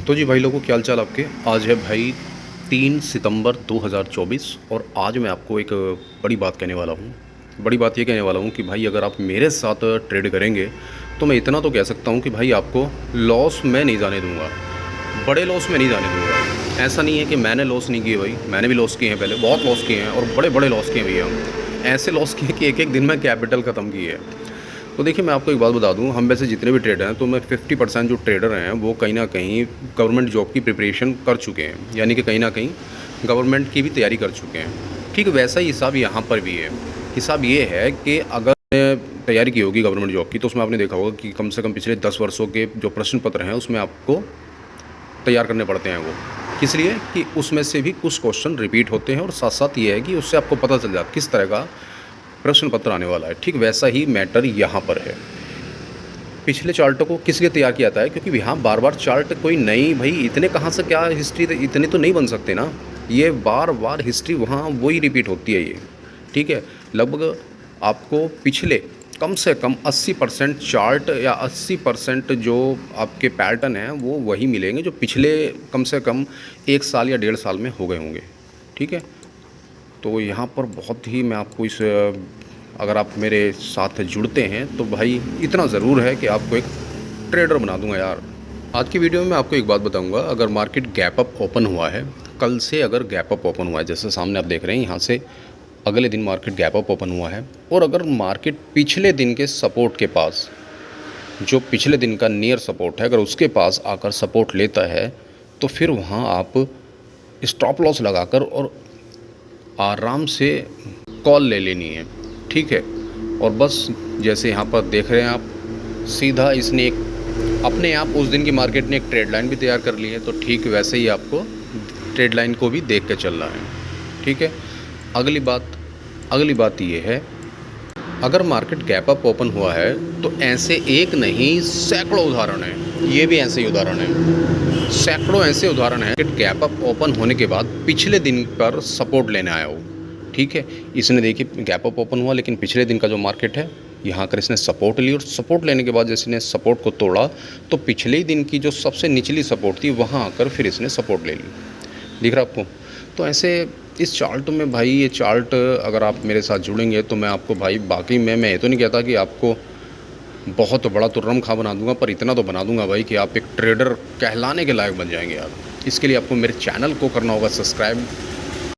तो जी भाई लोगों, क्या हाल चाल आपके। आज है भाई 3 सितंबर 2024 और आज मैं आपको एक बड़ी बात कहने वाला हूँ। बड़ी बात ये कहने वाला हूँ कि भाई अगर आप मेरे साथ ट्रेड करेंगे तो मैं इतना तो कह सकता हूँ कि भाई आपको लॉस मैं नहीं जाने दूँगा, बड़े लॉस में नहीं जाने दूँगा। ऐसा नहीं है कि मैंने लॉस नहीं किए भाई, मैंने भी लॉस किए हैं, पहले बहुत लॉस किए हैं और बड़े बड़े लॉस किए हैं भैया। ऐसे लॉस किए कि एक एक दिन में कैपिटल ख़त्म की है। तो देखिए, मैं आपको एक बात बता दूं, हम वैसे जितने भी ट्रेडर हैं तो मैं 50% जो ट्रेडर हैं वो कहीं ना कहीं गवर्नमेंट जॉब की प्रिपरेशन कर चुके हैं, यानी कि कहीं ना कहीं गवर्नमेंट की भी तैयारी कर चुके हैं। ठीक वैसा ही हिसाब यहाँ पर भी है। हिसाब ये है कि अगर तैयारी की होगी गवर्नमेंट जॉब की तो उसमें आपने देखा होगा कि कम से कम पिछले 10 वर्षों के जो प्रश्न पत्र हैं उसमें आपको तैयार करने पड़ते हैं। वो किस लिए कि उसमें से भी कुछ क्वेश्चन रिपीट होते हैं और साथ साथ ये है कि उससे आपको पता चल जाता किस तरह का प्रश्न पत्र आने वाला है। ठीक वैसा ही मैटर यहाँ पर है। पिछले चार्टों को किस लिए तैयार किया जाता है, क्योंकि यहाँ बार बार चार्ट कोई नई, भाई इतने कहाँ से क्या हिस्ट्री, इतने तो नहीं बन सकते ना। ये बार बार हिस्ट्री वहाँ वही रिपीट होती है ये। ठीक है, लगभग आपको पिछले कम से कम 80% चार्ट या 80% जो आपके पैटर्न हैं वो वही मिलेंगे जो पिछले कम से कम 1 साल या 1.5 साल में हो गए होंगे। ठीक है, तो यहाँ पर बहुत ही मैं आपको इस, अगर आप मेरे साथ जुड़ते हैं तो भाई इतना ज़रूर है कि आपको एक ट्रेडर बना दूंगा यार। आज की वीडियो में मैं आपको एक बात बताऊंगा। अगर मार्केट गैप अप ओपन हुआ है कल से, अगर गैप अप ओपन हुआ है जैसे सामने आप देख रहे हैं, यहाँ से अगले दिन मार्केट गैप अप ओपन हुआ है, और अगर मार्केट पिछले दिन के सपोर्ट के पास, जो पिछले दिन का नियर सपोर्ट है, अगर उसके पास आकर सपोर्ट लेता है तो फिर वहाँ आप स्टॉप लॉस लगाकर और आराम से कॉल ले लेनी है। ठीक है, और बस जैसे यहाँ पर देख रहे हैं आप, सीधा इसने एक अपने आप उस दिन की मार्केट ने एक ट्रेड लाइन भी तैयार कर ली है, तो ठीक वैसे ही आपको ट्रेड लाइन को भी देख के चलना है। ठीक है, अगली बात ये है, अगर मार्केट गैप अप ओपन हुआ है तो ऐसे एक नहीं सैकड़ों उदाहरण हैं, ये भी ऐसे ही उदाहरण है, सैकड़ों ऐसे उदाहरण हैं कि गैप अप ओपन होने के बाद पिछले दिन पर सपोर्ट लेने आया हो। ठीक है, इसने देखिए गैप अप ओपन हुआ लेकिन पिछले दिन का जो मार्केट है यहाँ कर इसने सपोर्ट ली, और सपोर्ट लेने के बाद जैसे इसने सपोर्ट को तोड़ा तो पिछले ही दिन की जो सबसे निचली सपोर्ट थी वहाँ आकर फिर इसने सपोर्ट ले ली। दिख रहा आपको। तो ऐसे इस चार्ट में भाई, ये चार्ट अगर आप मेरे साथ जुड़ेंगे तो मैं आपको भाई, बाकी मैं ये तो नहीं कहता कि आपको बहुत बड़ा तुर्रम खा बना दूंगा, पर इतना तो बना दूंगा भाई कि आप एक ट्रेडर कहलाने के लायक बन जाएंगे यार। इसके लिए आपको मेरे चैनल को करना होगा सब्सक्राइब,